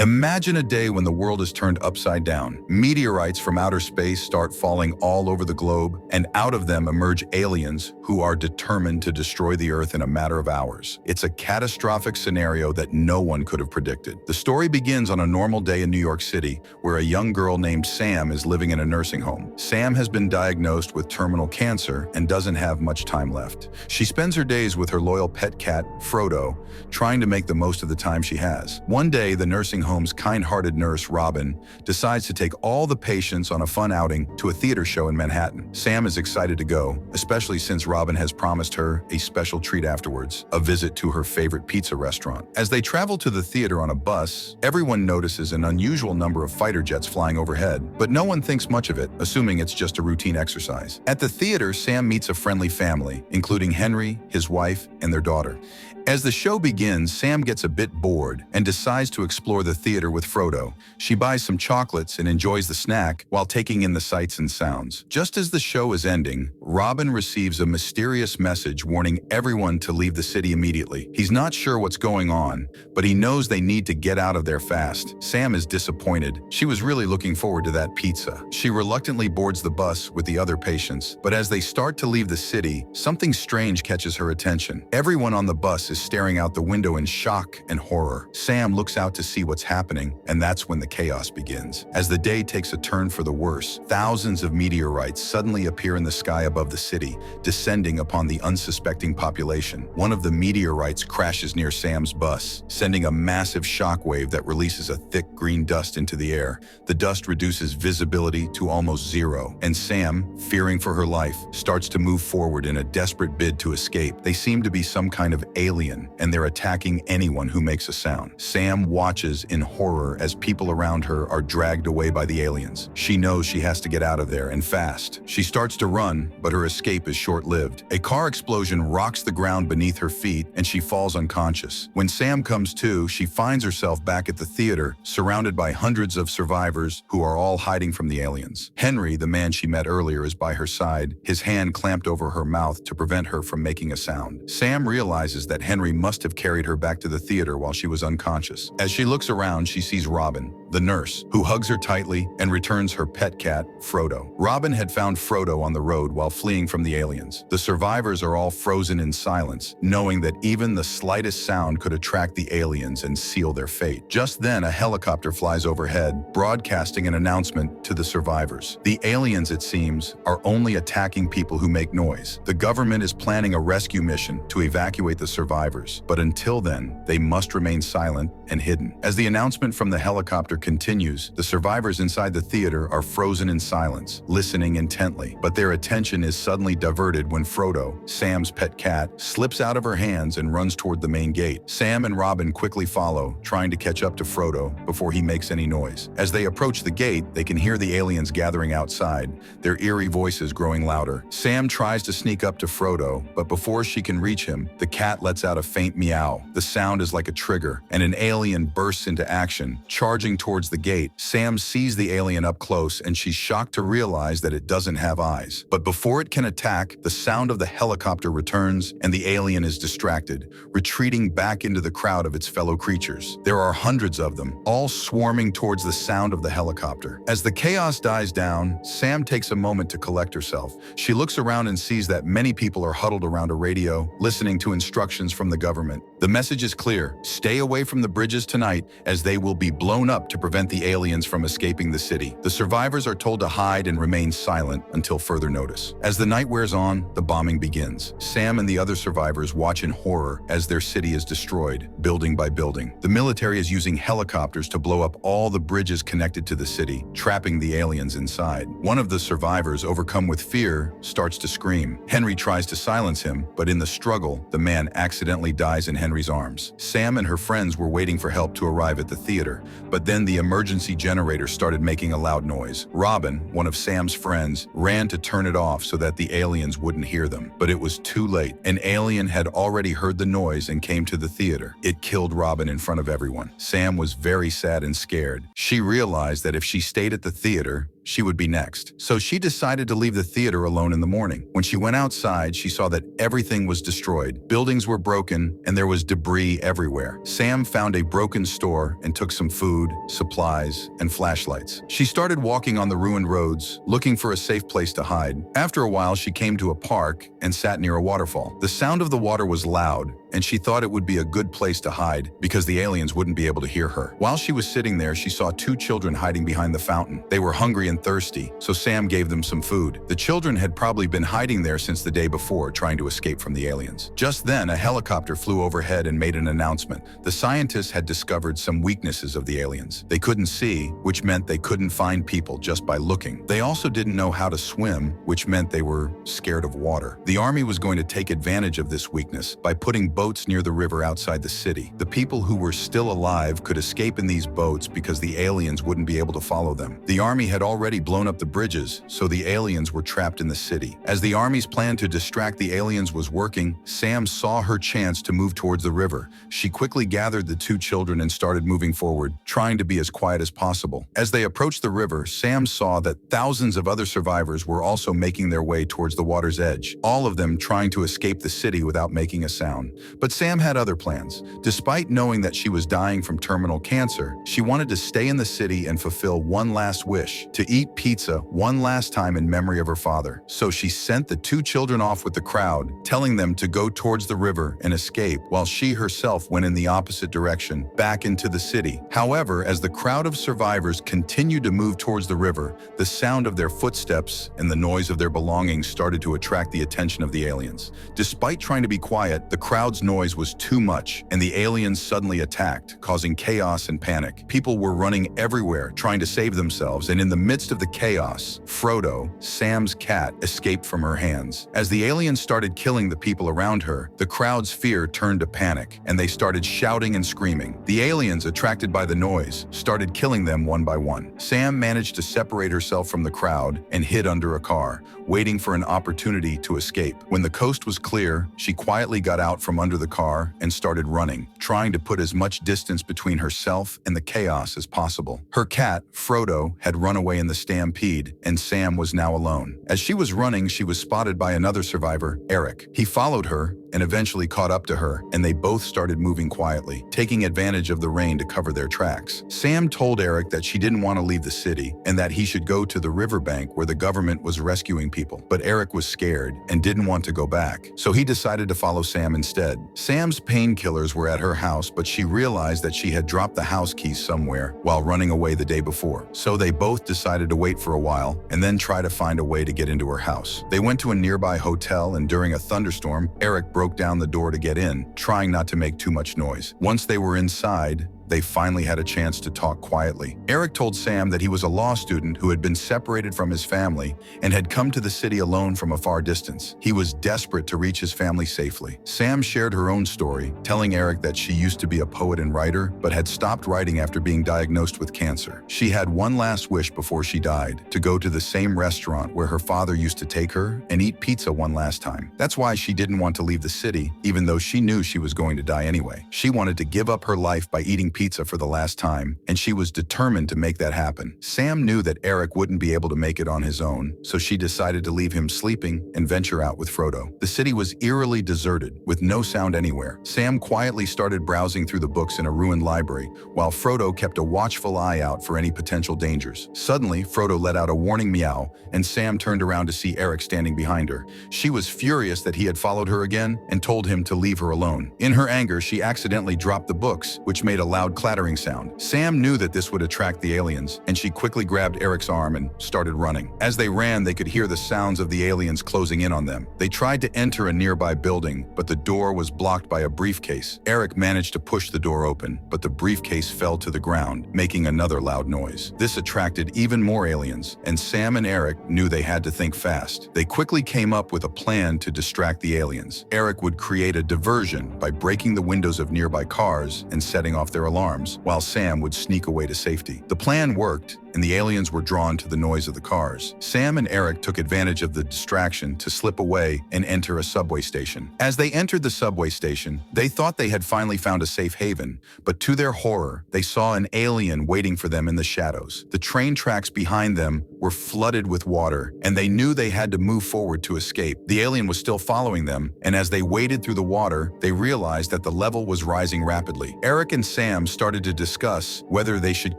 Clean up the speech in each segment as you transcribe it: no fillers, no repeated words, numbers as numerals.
Imagine a day when the world is turned upside down. Meteorites from outer space start falling all over the globe, and out of them emerge aliens who are determined to destroy the Earth in a matter of hours. It's a catastrophic scenario that no one could have predicted. The story begins on a normal day in New York City, where a young girl named Sam is living in a nursing home. Sam has been diagnosed with terminal cancer and doesn't have much time left. She spends her days with her loyal pet cat, Frodo, trying to make the most of the time she has. One day, the nursing home's kind-hearted nurse, Robin, decides to take all the patients on a fun outing to a theater show in Manhattan. Sam is excited to go, especially since Robin has promised her a special treat afterwards, a visit to her favorite pizza restaurant. As they travel to the theater on a bus, everyone notices an unusual number of fighter jets flying overhead, but no one thinks much of it, assuming it's just a routine exercise. At the theater, Sam meets a friendly family, including Henry, his wife, and their daughter. As the show begins, Sam gets a bit bored and decides to explore the theater with Frodo. She buys some chocolates and enjoys the snack while taking in the sights and sounds. Just as the show is ending, Robin receives a mysterious message warning everyone to leave the city immediately. He's not sure what's going on, but he knows they need to get out of there fast. Sam is disappointed. She was really looking forward to that pizza. She reluctantly boards the bus with the other patients, but as they start to leave the city, something strange catches her attention. Everyone on the bus is staring out the window in shock and horror. Sam looks out to see what's happening, and that's when the chaos begins. As the day takes a turn for the worse, thousands of meteorites suddenly appear in the sky above the city, descending upon the unsuspecting population. One of the meteorites crashes near Sam's bus, sending a massive shockwave that releases a thick green dust into the air. The dust reduces visibility to almost zero, and Sam, fearing for her life, starts to move forward in a desperate bid to escape. They seem to be some kind of alien, and they're attacking anyone who makes a sound. Sam watches in horror as people around her are dragged away by the aliens. She knows she has to get out of there, and fast. She starts to run, but her escape is short-lived. A car explosion rocks the ground beneath her feet, and she falls unconscious. When Sam comes to, she finds herself back at the theater, surrounded by hundreds of survivors who are all hiding from the aliens. Henry, the man she met earlier, is by her side, his hand clamped over her mouth to prevent her from making a sound. Sam realizes that Henry must have carried her back to the theater while she was unconscious. As she looks around, she sees Robin, the nurse, who hugs her tightly and returns her pet cat, Frodo. Robin had found Frodo on the road while fleeing from the aliens. The survivors are all frozen in silence, knowing that even the slightest sound could attract the aliens and seal their fate. Just then, a helicopter flies overhead, broadcasting an announcement to the survivors. The aliens, it seems, are only attacking people who make noise. The government is planning a rescue mission to evacuate the survivors, but until then, they must remain silent and hidden. As the announcement from the helicopter continues, the survivors inside the theater are frozen in silence, listening intently, but their attention is suddenly diverted when Frodo, Sam's pet cat, slips out of her hands and runs toward the main gate. Sam and Robin quickly follow, trying to catch up to Frodo before he makes any noise. As they approach the gate, they can hear the aliens gathering outside, their eerie voices growing louder. Sam tries to sneak up to Frodo, but before she can reach him, the cat lets out a faint meow. The sound is like a trigger, and an alien bursts into action, charging towards the gate. Sam sees the alien up close, and she's shocked to realize that it doesn't have eyes. But before it can attack, the sound of the helicopter returns, and the alien is distracted, retreating back into the crowd of its fellow creatures. There are hundreds of them, all swarming towards the sound of the helicopter. As the chaos dies down, Sam takes a moment to collect herself. She looks around and sees that many people are huddled around a radio, listening to instructions from the government. The message is clear: stay away from the bridges tonight, as they will be blown up to prevent the aliens from escaping the city. The survivors are told to hide and remain silent until further notice. As the night wears on, the bombing begins. Sam and the other survivors watch in horror as their city is destroyed, building by building. The military is using helicopters to blow up all the bridges connected to the city, trapping the aliens inside. One of the survivors, overcome with fear, starts to scream. Henry tries to silence him, but in the struggle, the man accidentally dies in Henry's arms. Sam and her friends were waiting for help to arrive at the theater, but then the emergency generator started making a loud noise. Robin, one of Sam's friends, ran to turn it off so that the aliens wouldn't hear them. But it was too late. An alien had already heard the noise and came to the theater. It killed Robin in front of everyone. Sam was very sad and scared. She realized that if she stayed at the theater, she would be next. So she decided to leave the theater alone in the morning. When she went outside, she saw that everything was destroyed. Buildings were broken, and there was debris everywhere. Sam found a broken store and took some food, supplies, and flashlights. She started walking on the ruined roads, looking for a safe place to hide. After a while, she came to a park and sat near a waterfall. The sound of the water was loud, and she thought it would be a good place to hide because the aliens wouldn't be able to hear her. While she was sitting there, she saw two children hiding behind the fountain. They were hungry and thirsty, so Sam gave them some food. The children had probably been hiding there since the day before, trying to escape from the aliens. Just then, a helicopter flew overhead and made an announcement. The scientists had discovered some weaknesses of the aliens. They couldn't see, which meant they couldn't find people just by looking. They also didn't know how to swim, which meant they were scared of water. The army was going to take advantage of this weakness by putting boats near the river outside the city. The people who were still alive could escape in these boats because the aliens wouldn't be able to follow them. The army had already blown up the bridges, so the aliens were trapped in the city. As the army's plan to distract the aliens was working, Sam saw her chance to move towards the river. She quickly gathered the two children and started moving forward, trying to be as quiet as possible. As they approached the river, Sam saw that thousands of other survivors were also making their way towards the water's edge, all of them trying to escape the city without making a sound. But Sam had other plans. Despite knowing that she was dying from terminal cancer, she wanted to stay in the city and fulfill one last wish, to eat pizza one last time in memory of her father. So she sent the two children off with the crowd, telling them to go towards the river and escape, while she herself went in the opposite direction, back into the city. However, as the crowd of survivors continued to move towards the river, the sound of their footsteps and the noise of their belongings started to attract the attention of the aliens. Despite trying to be quiet, the crowd's noise was too much, and the aliens suddenly attacked, causing chaos and panic. People were running everywhere, trying to save themselves, and in the midst of the chaos, Frodo, Sam's cat, escaped from her hands. As the aliens started killing the people around her, the crowd's fear turned to panic, and they started shouting and screaming. The aliens, attracted by the noise, started killing them one by one. Sam managed to separate herself from the crowd and hid under a car, waiting for an opportunity to escape. When the coast was clear, she quietly got out from under the car and started running, trying to put as much distance between herself and the chaos as possible. Her cat, Frodo, had run away in the stampede, and Sam was now alone. As she was running, she was spotted by another survivor, Eric. He followed her and eventually caught up to her, and they both started moving quietly, taking advantage of the rain to cover their tracks. Sam told Eric that she didn't want to leave the city and that he should go to the riverbank where the government was rescuing people. But Eric was scared and didn't want to go back, so he decided to follow Sam instead. Sam's painkillers were at her house, but she realized that she had dropped the house keys somewhere while running away the day before. So they both decided to wait for a while and then try to find a way to get into her house. They went to a nearby hotel, and during a thunderstorm, Eric broke down the door to get in, trying not to make too much noise. Once they were inside, they finally had a chance to talk quietly. Eric told Sam that he was a law student who had been separated from his family and had come to the city alone from a far distance. He was desperate to reach his family safely. Sam shared her own story, telling Eric that she used to be a poet and writer, but had stopped writing after being diagnosed with cancer. She had one last wish before she died, to go to the same restaurant where her father used to take her and eat pizza one last time. That's why she didn't want to leave the city, even though she knew she was going to die anyway. She wanted to give up her life by eating pizza for the last time, and she was determined to make that happen. Sam knew that Eric wouldn't be able to make it on his own, so she decided to leave him sleeping and venture out with Frodo. The city was eerily deserted, with no sound anywhere. Sam quietly started browsing through the books in a ruined library, while Frodo kept a watchful eye out for any potential dangers. Suddenly, Frodo let out a warning meow, and Sam turned around to see Eric standing behind her. She was furious that he had followed her again and told him to leave her alone. In her anger, she accidentally dropped the books, which made a loud clattering sound. Sam knew that this would attract the aliens, and she quickly grabbed Eric's arm and started running. As they ran, they could hear the sounds of the aliens closing in on them. They tried to enter a nearby building, but the door was blocked by a briefcase. Eric managed to push the door open, but the briefcase fell to the ground, making another loud noise. This attracted even more aliens, and Sam and Eric knew they had to think fast. They quickly came up with a plan to distract the aliens. Eric would create a diversion by breaking the windows of nearby cars and setting off their alarms, while Sam would sneak away to safety. The plan worked, and the aliens were drawn to the noise of the cars. Sam and Eric took advantage of the distraction to slip away and enter a subway station. As they entered the subway station, they thought they had finally found a safe haven, but to their horror, they saw an alien waiting for them in the shadows. The train tracks behind them were flooded with water, and they knew they had to move forward to escape. The alien was still following them, and as they waded through the water, they realized that the level was rising rapidly. Eric and Sam started to discuss whether they should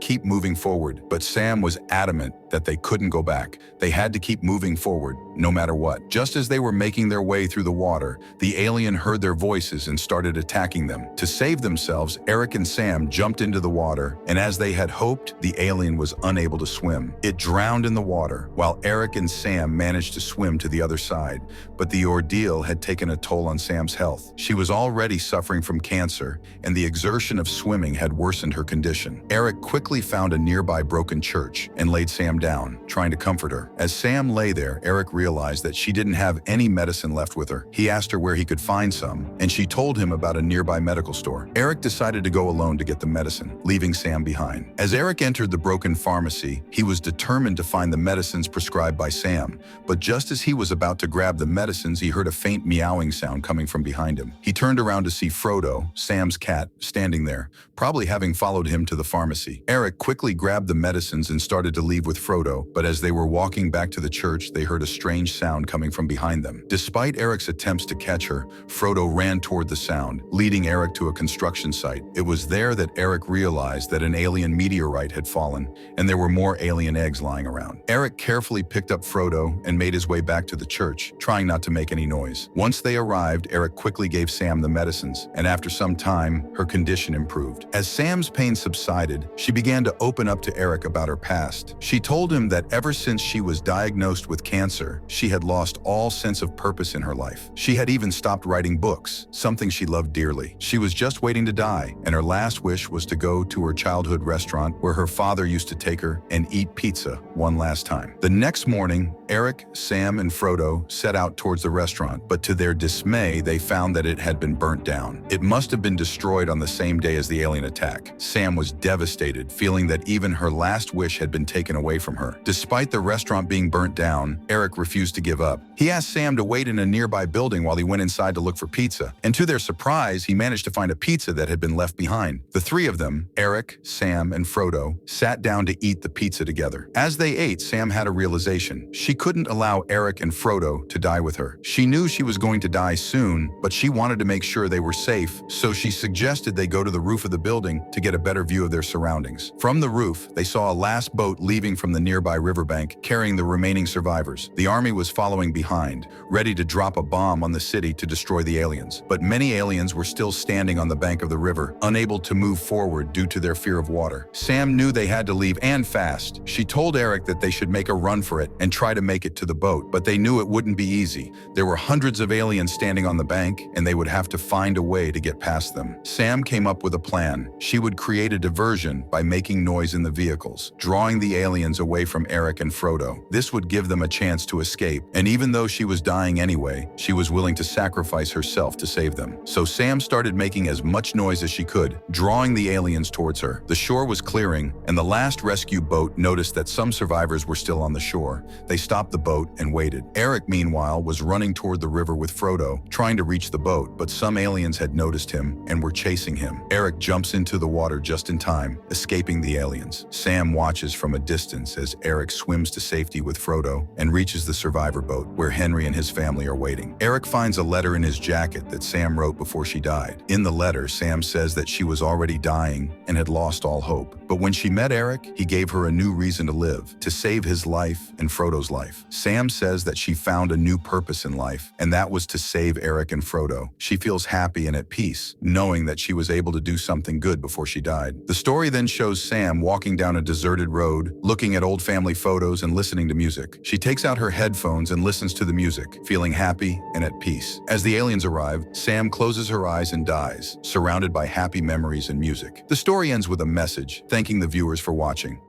keep moving forward, but Sam was adamant that they couldn't go back. They had to keep moving forward, no matter what. Just as they were making their way through the water, the alien heard their voices and started attacking them. To save themselves, Eric and Sam jumped into the water, and as they had hoped, the alien was unable to swim. It drowned in the water, while Eric and Sam managed to swim to the other side. But the ordeal had taken a toll on Sam's health. She was already suffering from cancer, and the exertion of swimming had worsened her condition. Eric quickly found a nearby broken church and laid Sam down, trying to comfort her. As Sam lay there, Eric realized that she didn't have any medicine left with her. He asked her where he could find some, and she told him about a nearby medical store. Eric decided to go alone to get the medicine, leaving Sam behind. As Eric entered the broken pharmacy, he was determined to find the medicines prescribed by Sam, but just as he was about to grab the medicines, he heard a faint meowing sound coming from behind him. He turned around to see Frodo, Sam's cat, standing there, probably having followed him to the pharmacy. Eric quickly grabbed the medicines and started to leave with Frodo, but as they were walking back to the church, they heard a strange sound coming from behind them. Despite Eric's attempts to catch her, Frodo ran toward the sound, leading Eric to a construction site. It was there that Eric realized that an alien meteorite had fallen, and there were more alien eggs lying around. Eric carefully picked up Frodo and made his way back to the church, trying not to make any noise. Once they arrived, Eric quickly gave Sam the medicines, and after some time, her condition improved. As Sam's pain subsided, she began to open up to Eric about her past. She told him that ever since she was diagnosed with cancer, she had lost all sense of purpose in her life. She had even stopped writing books, something she loved dearly. She was just waiting to die, and her last wish was to go to her childhood restaurant where her father used to take her and eat pizza one last time. The next morning, Eric, Sam, and Frodo set out towards the restaurant, but to their dismay, they found that it had been burnt down. It must have been destroyed on the same day as the alien attack. Sam was devastated, feeling that even her last wish had been taken away from her. Despite the restaurant being burnt down, Eric refused to give up. He asked Sam to wait in a nearby building while he went inside to look for pizza, and to their surprise, he managed to find a pizza that had been left behind. The three of them, Eric, Sam, and Frodo, sat down to eat the pizza together. As they ate, Sam had a realization. She couldn't allow Eric and Frodo to die with her. She knew she was going to die soon, but she wanted to make sure they were safe, so she suggested they go to the roof of the building to get a better view of their surroundings. From the roof, they saw a last boat leaving from the nearby riverbank, carrying the remaining survivors. The army was following behind, ready to drop a bomb on the city to destroy the aliens. But many aliens were still standing on the bank of the river, unable to move forward due to their fear of water. Sam knew they had to leave, and fast. She told Eric that they should make a run for it and try to make it to the boat, but they knew it wouldn't be easy. There were hundreds of aliens standing on the bank, and they would have to find a way to get past them. Sam came up with a plan. She would create a diversion by making noise in the vehicles, drawing the aliens away from Eric and Frodo. This would give them a chance to escape, and even though she was dying anyway, she was willing to sacrifice herself to save them. So Sam started making as much noise as she could, drawing the aliens towards her. The shore was clearing, and the last rescue boat noticed that some survivors were still on the shore. They stopped the boat and waited. Eric, meanwhile, was running toward the river with Frodo, trying to reach the boat, but some aliens had noticed him and were chasing him. Eric jumps into the water just in time, escaping the aliens. Sam watches from a distance as Eric swims to safety with Frodo and reaches the survivor boat, where Henry and his family are waiting. Eric finds a letter in his jacket that Sam wrote before she died. In the letter, Sam says that she was already dying and had lost all hope. But when she met Eric, he gave her a new reason to live, to save his life and Frodo's life. Sam says that she found a new purpose in life, and that was to save Eric and Frodo. She feels happy and at peace, knowing that she was able to do something good before she died. The story then shows Sam walking down a deserted road, looking at old family photos and listening to music. She takes out her headphones and listens to the music, feeling happy and at peace. As the aliens arrive, Sam closes her eyes and dies, surrounded by happy memories and music. The story ends with a message, thanking the viewers for watching.